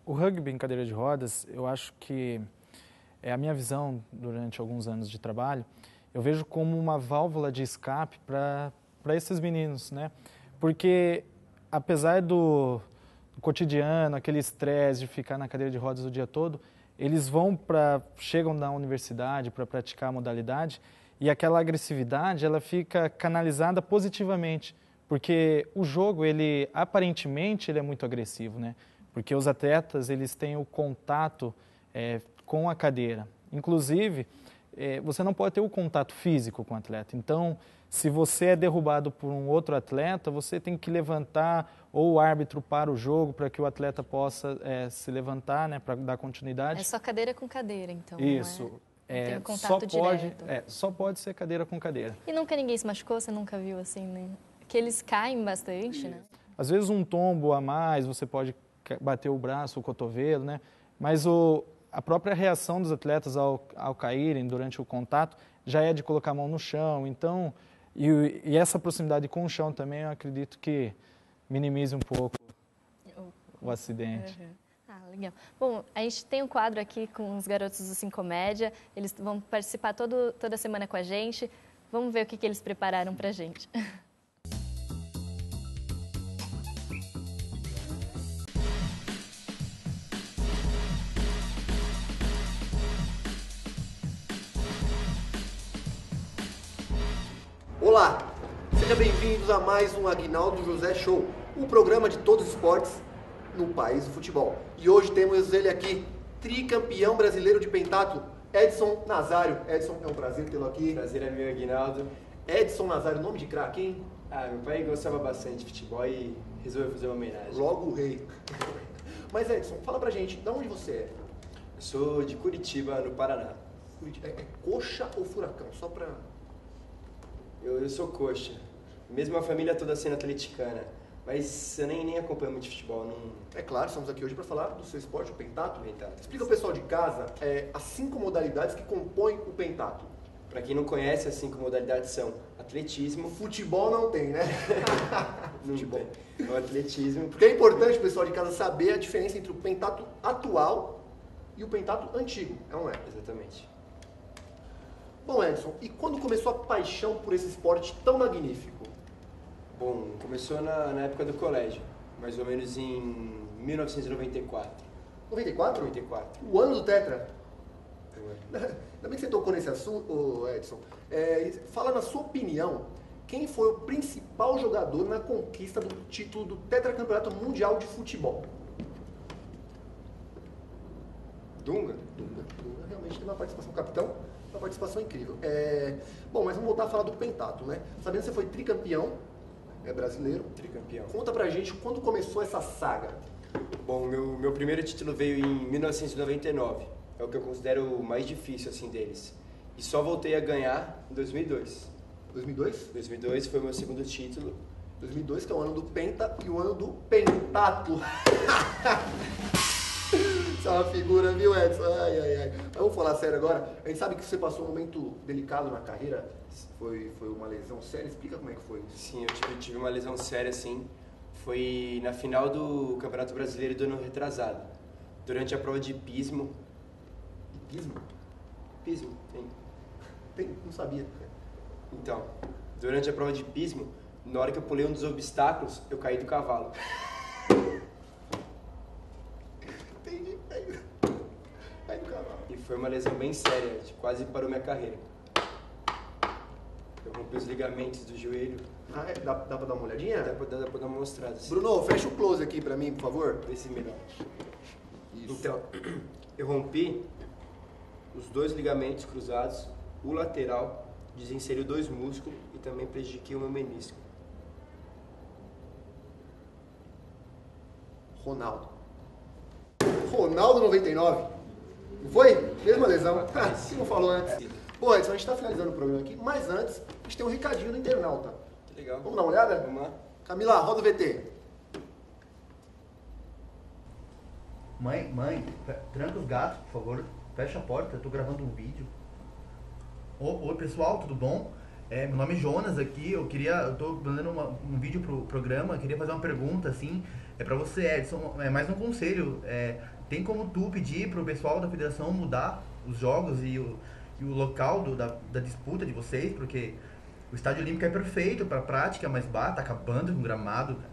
O rugby em cadeira de rodas, eu acho que a minha visão durante alguns anos de trabalho, eu vejo como uma válvula de escape para esses meninos, né? Porque apesar do cotidiano, aquele estresse de ficar na cadeira de rodas o dia todo, eles chegam na universidade para praticar a modalidade e aquela agressividade, ela fica canalizada positivamente, porque o jogo, aparentemente, ele é muito agressivo, né? Porque os atletas, eles têm o contato com a cadeira. Inclusive, você não pode ter o contato físico com o atleta. Então, se você é derrubado por um outro atleta, você tem que levantar, ou o árbitro para o jogo para que o atleta possa se levantar, né, para dar continuidade. É só cadeira com cadeira, então. Isso. Não tem um contato direto. Só pode ser cadeira com cadeira. E nunca ninguém se machucou? Você nunca viu assim, né? Que eles caem bastante, né? Às vezes um tombo a mais, você pode bater o braço, o cotovelo, né? Mas a própria reação dos atletas ao caírem durante o contato já é de colocar a mão no chão. Então, e essa proximidade com o chão também, eu acredito que minimize um pouco o acidente. Uhum. Ah, legal. Bom, a gente tem um quadro aqui com os garotos do Cincomédia. Eles vão participar toda semana com a gente. Vamos ver o que eles prepararam pra gente. Olá, sejam bem-vindos a mais um Aguinaldo José Show, um programa de todos os esportes no país do futebol. E hoje temos ele aqui, tricampeão brasileiro de pentatlo, Edson Nazário. Edson, é um prazer tê-lo aqui. Prazer é meu, Aguinaldo. Edson Nazário, nome de craque, hein? Meu pai gostava bastante de futebol e resolveu fazer uma homenagem. Logo o rei. Mas Edson, fala pra gente, de onde você é? Eu sou de Curitiba, no Paraná. É coxa ou furacão? Só pra... Eu sou coxa. Mesmo a família toda sendo atleticana. Mas eu nem acompanho muito futebol. Não... É claro, estamos aqui hoje para falar do seu esporte, o pentatlo. Explica ao pessoal de casa as 5 modalidades que compõem o pentatlo. Para quem não conhece, as 5 modalidades são atletismo... Futebol não tem, né? Não Futebol. tem. O atletismo... Porque é importante o pessoal de casa saber a diferença entre o pentatlo atual e o pentatlo antigo, não é? Exatamente. Bom, Edson, e quando começou a paixão por esse esporte tão magnífico? Bom, começou na época do colégio, mais ou menos em 1994. 94? 94. O ano do Tetra? Ainda bem que você tocou nesse assunto, Edson. Fala na sua opinião, quem foi o principal jogador na conquista do título do Tetracampeonato Mundial de Futebol? Dunga? Dunga realmente tem uma participação, capitão, uma participação incrível. Bom, mas vamos voltar a falar do pentatlo, né? Sabendo que você foi tricampeão brasileiro. Tricampeão. Conta pra gente quando começou essa saga. Bom, meu primeiro título veio em 1999. É o que eu considero o mais difícil, assim, deles. E só voltei a ganhar em 2002. 2002? 2002 foi o meu segundo título. 2002, que é o ano do penta e o ano do pentatlo. Isso é uma figura, viu, Edson? Ai. Mas vamos falar sério agora. A gente sabe que você passou um momento delicado na carreira. Foi uma lesão séria. Explica como é que foi. Sim, eu tive uma lesão séria, sim. Foi na final do Campeonato Brasileiro do ano retrasado. Durante a prova de hipismo. Hipismo? Hipismo, tem. Não sabia. Então, durante a prova de hipismo, na hora que eu pulei um dos obstáculos, eu caí do cavalo. Entendi. Caí do cavalo. E foi uma lesão bem séria, que quase parou minha carreira. Eu rompi os ligamentos do joelho. Dá pra dar uma olhadinha? Dá pra dar uma mostrada. Assim. Bruno, fecha o close aqui pra mim, por favor. Esse melhor. Isso. Então, eu rompi os 2 ligamentos cruzados, o lateral, desinseriu 2 músculos e também prejudiquei o meu menisco. Ronaldo 99. Não foi? Mesma lesão. Você não falou antes. Bom, Edson, a gente tá finalizando o programa aqui, mas antes, a gente tem um recadinho do internauta. Que legal. Vamos dar uma olhada? Vamos lá. Camila, roda o VT. Mãe, tranca os gatos, por favor. Fecha a porta, eu tô gravando um vídeo. Oi, pessoal, tudo bom? Meu nome é Jonas aqui, eu tô mandando um vídeo pro programa, eu queria fazer uma pergunta, assim, É para você, Edson, é mais um conselho. Tem como tu pedir pro pessoal da federação mudar os jogos e o local da disputa de vocês, porque o Estádio Olímpico é perfeito para prática, mas tá acabando com o gramado, cara.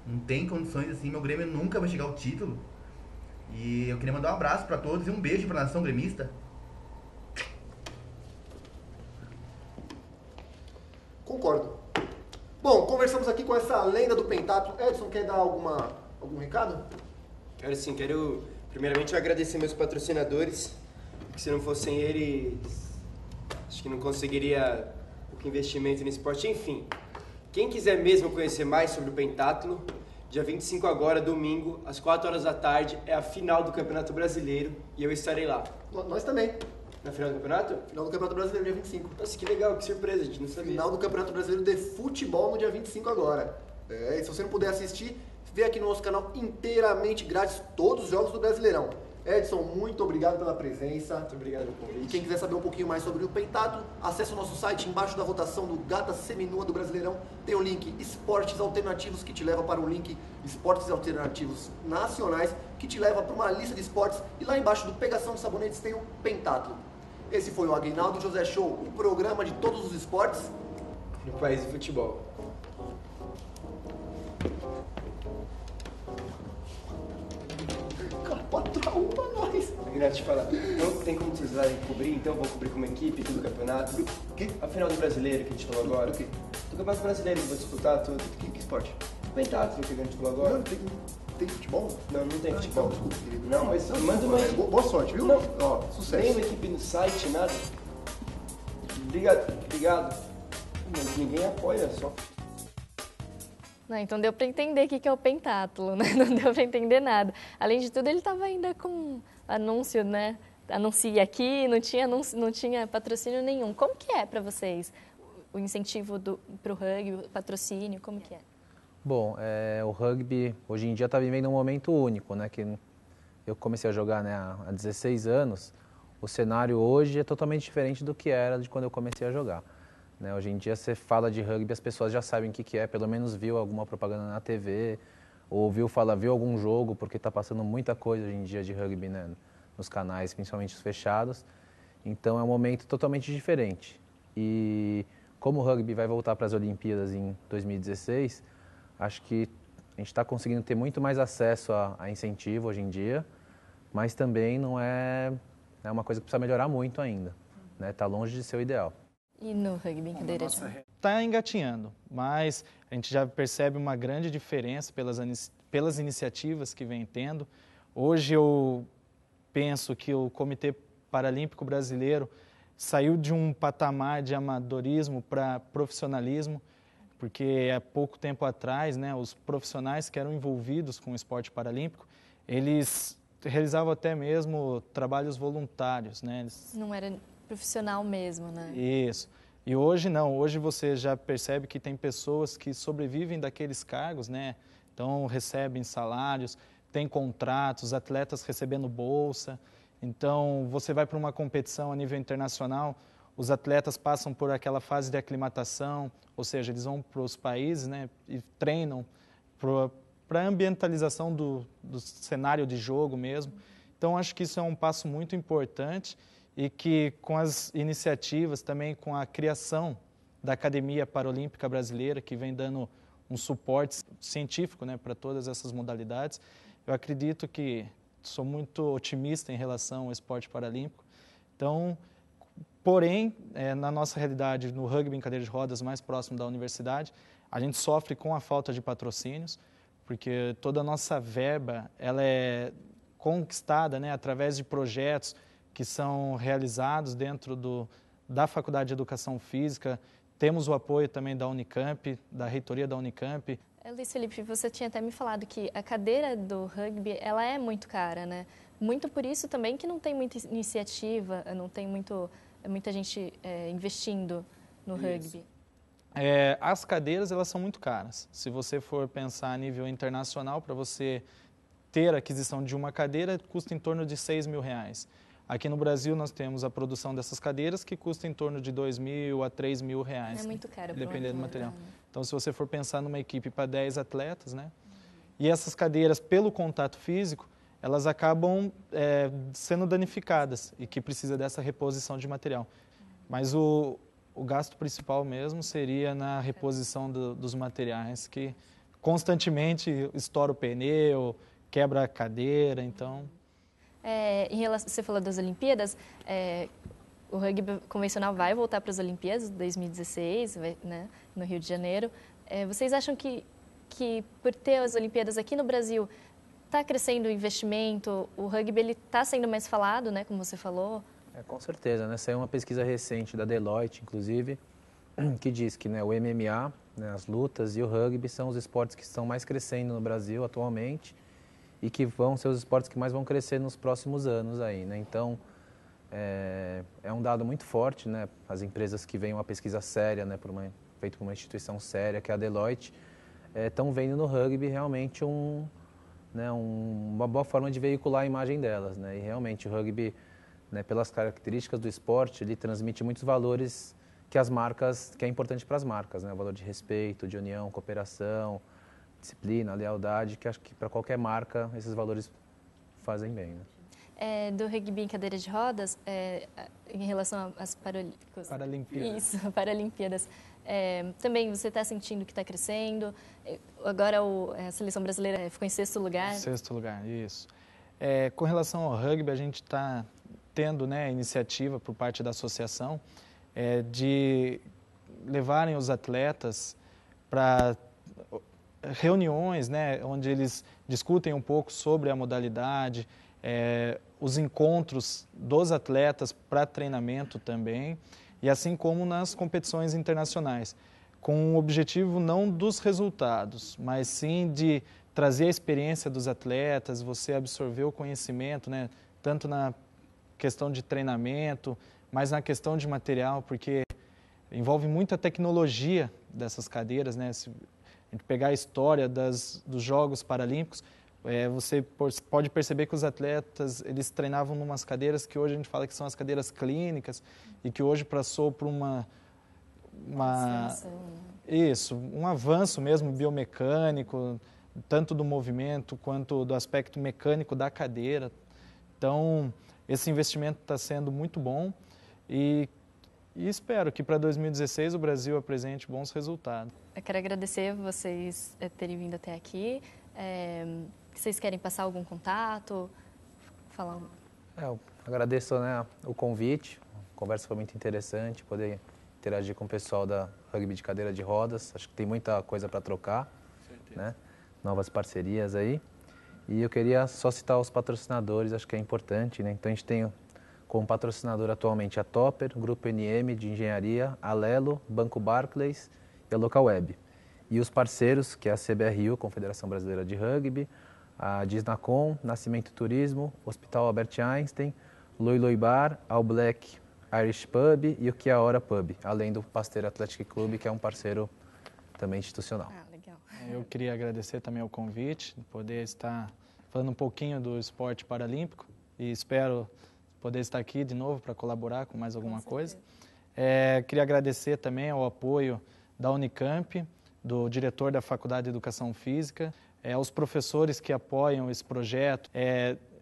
Não tem condições assim, meu Grêmio nunca vai chegar ao título. E eu queria mandar um abraço para todos e um beijo para a nação gremista. Concordo. Bom, conversamos aqui com essa lenda do pentatlo. Edson, quer dar algum recado? Quero sim, quero primeiramente agradecer meus patrocinadores, porque se não fossem eles, acho que não conseguiria o investimento no esporte. Enfim, quem quiser mesmo conhecer mais sobre o pentatlo, dia 25 agora, domingo, às 4 horas da tarde, é a final do Campeonato Brasileiro e eu estarei lá. Nós também. Na final do campeonato? Final do Campeonato Brasileiro, dia 25. Nossa, que legal, que surpresa, a gente não sabia. Final do Campeonato Brasileiro de Futebol no dia 25 agora. E se você não puder assistir, vê aqui no nosso canal inteiramente grátis todos os jogos do Brasileirão. Edson, muito obrigado pela presença. Muito obrigado pelo convite. E quem quiser saber um pouquinho mais sobre o pentatlo, acesse o nosso site. Embaixo da votação do Gata Seminua do Brasileirão tem o link Esportes Alternativos, que te leva para o link Esportes Alternativos Nacionais, que te leva para uma lista de esportes. E lá embaixo do Pegação de Sabonetes tem o pentatlo. Esse foi o Aguinaldo José Show, o programa de todos os esportes no país do futebol. Cara, 4-1 pra nós. Aguinaldo, te falar, não tem como vocês lá cobrir, então eu vou cobrir como equipe tudo o campeonato. O quê? A final do Brasileiro que a gente falou agora. O quê? Do Campeonato Brasileiro que eu vou disputar tudo. Que esporte? O pentatlo que a gente falou agora. Não, tem futebol? Não tem Ah, futebol. então, desculpa, querido. Não, mas manda uma equipe. Boa sorte, viu? Não. Ó, sucesso. Nem uma equipe no site, nada. Obrigado. Mas ninguém apoia, só. Não, então deu para entender o que é o pentatlo, né? Não deu para entender nada. Além de tudo, ele estava ainda com anúncio, né? Anuncia aqui, não tinha patrocínio nenhum. Como que é para vocês o incentivo para o rugby, o patrocínio, como que é? Bom, o rugby hoje em dia está vivendo um momento único, né? Que eu comecei a jogar, né, há 16 anos. O cenário hoje é totalmente diferente do que era de quando eu comecei a jogar. Né? Hoje em dia você fala de rugby, as pessoas já sabem o que é, pelo menos viu alguma propaganda na TV, ou viu algum jogo, porque está passando muita coisa hoje em dia de rugby, né, nos canais, principalmente os fechados. Então é um momento totalmente diferente. E como o rugby vai voltar para as Olimpíadas em 2016, acho que a gente está conseguindo ter muito mais acesso a incentivo hoje em dia, mas também não é uma coisa que precisa melhorar muito ainda. Está longe de ser o ideal. E no rugby, brincadeira? Está engatinhando, mas a gente já percebe uma grande diferença pelas iniciativas que vem tendo. Hoje eu penso que o Comitê Paralímpico Brasileiro saiu de um patamar de amadorismo para profissionalismo, porque há pouco tempo atrás, né, os profissionais que eram envolvidos com o esporte paralímpico, eles realizavam até mesmo trabalhos voluntários, né? Não era profissional mesmo, né? Isso. E hoje não, hoje você já percebe que tem pessoas que sobrevivem daqueles cargos, né? Então recebem salários, tem contratos, atletas recebendo bolsa. Então você vai para uma competição a nível internacional, os atletas passam por aquela fase de aclimatação, ou seja, eles vão para os países, né, e treinam para a ambientalização do cenário de jogo mesmo. Então acho que isso é um passo muito importante e que com as iniciativas também, com a criação da Academia Paralímpica Brasileira, que vem dando um suporte científico, né, para todas essas modalidades, eu acredito que sou muito otimista em relação ao esporte paralímpico. Então, porém, na nossa realidade, no rugby em cadeira de rodas mais próximo da universidade, a gente sofre com a falta de patrocínios, porque toda a nossa verba ela é conquistada, né, através de projetos que são realizados dentro da Faculdade de Educação Física. Temos o apoio também da Unicamp, da reitoria da Unicamp. Luiz Felipe, você tinha até me falado que a cadeira do rugby ela é muito cara, né? Muito por isso também que não tem muita iniciativa, não tem muita gente investindo no rugby. As cadeiras elas são muito caras. Se você for pensar a nível internacional, para você ter a aquisição de uma cadeira, custa em torno de R$6.000. Aqui no Brasil, nós temos a produção dessas cadeiras que custa em torno de R$2.000 a R$3.000. É muito caro. Dependendo do material. Então, se você for pensar numa equipe para 10 atletas, né? E essas cadeiras, pelo contato físico, elas acabam sendo danificadas e que precisa dessa reposição de material. Mas o gasto principal mesmo seria na reposição dos materiais, que constantemente estoura o pneu, quebra a cadeira, então... Você falou das Olimpíadas, o rugby convencional vai voltar para as Olimpíadas de 2016, né, no Rio de Janeiro. Vocês acham que por ter as Olimpíadas aqui no Brasil, está crescendo o investimento, o rugby está sendo mais falado, né, como você falou? Com certeza, né? Saiu uma pesquisa recente da Deloitte, inclusive, que diz que, né, o MMA, né, as lutas e o rugby são os esportes que estão mais crescendo no Brasil atualmente e que vão ser os esportes que mais vão crescer nos próximos anos aí, né? Então, é um dado muito forte, né? As empresas que veem uma pesquisa séria, né, feita por uma instituição séria, que é a Deloitte, estão vendo no rugby realmente uma boa forma de veicular a imagem delas, né? E realmente o rugby, né, pelas características do esporte, ele transmite muitos valores que é importante para as marcas, né? O valor de respeito, de união, cooperação, disciplina, lealdade, que acho que para qualquer marca esses valores fazem bem, né? Do rugby em cadeira de rodas, em relação às Paralimpíadas. Isso, Paralimpíadas. Também você está sentindo que está crescendo? Agora a seleção brasileira ficou em 6º lugar. 6º lugar, isso. Com relação ao rugby, a gente está tendo, né, iniciativa por parte da associação de levarem os atletas para reuniões, né, onde eles discutem um pouco sobre a modalidade, os encontros dos atletas para treinamento também, e assim como nas competições internacionais, com o objetivo não dos resultados, mas sim de trazer a experiência dos atletas, você absorver o conhecimento, né, tanto na questão de treinamento, mas na questão de material, porque envolve muita tecnologia dessas cadeiras, né? Se a gente pegar a história dos Jogos Paralímpicos, você pode perceber que os atletas, eles treinavam em umas cadeiras que hoje a gente fala que são as cadeiras clínicas e que hoje passou por um avanço mesmo biomecânico, tanto do movimento quanto do aspecto mecânico da cadeira. Então, esse investimento está sendo muito bom e espero que para 2016 o Brasil apresente bons resultados. Eu quero agradecer vocês terem vindo até aqui. Vocês querem passar algum contato? Falar? Eu agradeço, né, o convite. A conversa foi muito interessante, poder interagir com o pessoal da rugby de cadeira de rodas. Acho que tem muita coisa para trocar, né? Novas parcerias aí. E eu queria só citar os patrocinadores, acho que é importante, né? Então a gente tem como patrocinador atualmente a Topper, Grupo NM de Engenharia, Alelo, Banco Barclays e a Local Web. E os parceiros, que é a CBRU, Confederação Brasileira de Rugby, a Disnacom, Nascimento Turismo, Hospital Albert Einstein, Loi Loi Bar, All Black Irish Pub e o Que a Hora Pub, além do Pasteiro Athletic Club, que é um parceiro também institucional. Legal. Eu queria agradecer também o convite, poder estar falando um pouquinho do esporte paralímpico e espero poder estar aqui de novo para colaborar com mais alguma coisa. Queria agradecer também ao apoio da Unicamp, do diretor da Faculdade de Educação Física, aos professores que apoiam esse projeto.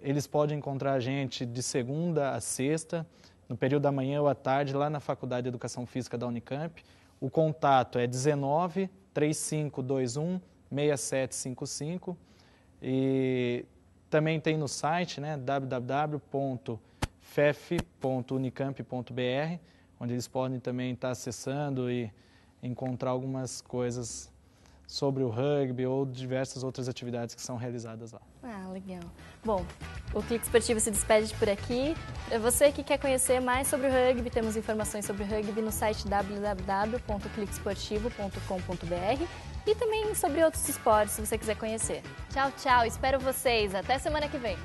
Eles podem encontrar a gente de segunda a sexta, no período da manhã ou à tarde, lá na Faculdade de Educação Física da Unicamp. O contato é 19 3521 6755 e também tem no site, né, www.fef.unicamp.br, onde eles podem também estar acessando e encontrar algumas coisas sobre o rugby ou diversas outras atividades que são realizadas lá. Legal. Bom, o Clique Esportivo se despede por aqui. Você que quer conhecer mais sobre o rugby, temos informações sobre o rugby no site www.cliquesportivo.com.br e também sobre outros esportes, se você quiser conhecer. Tchau, tchau. Espero vocês. Até semana que vem.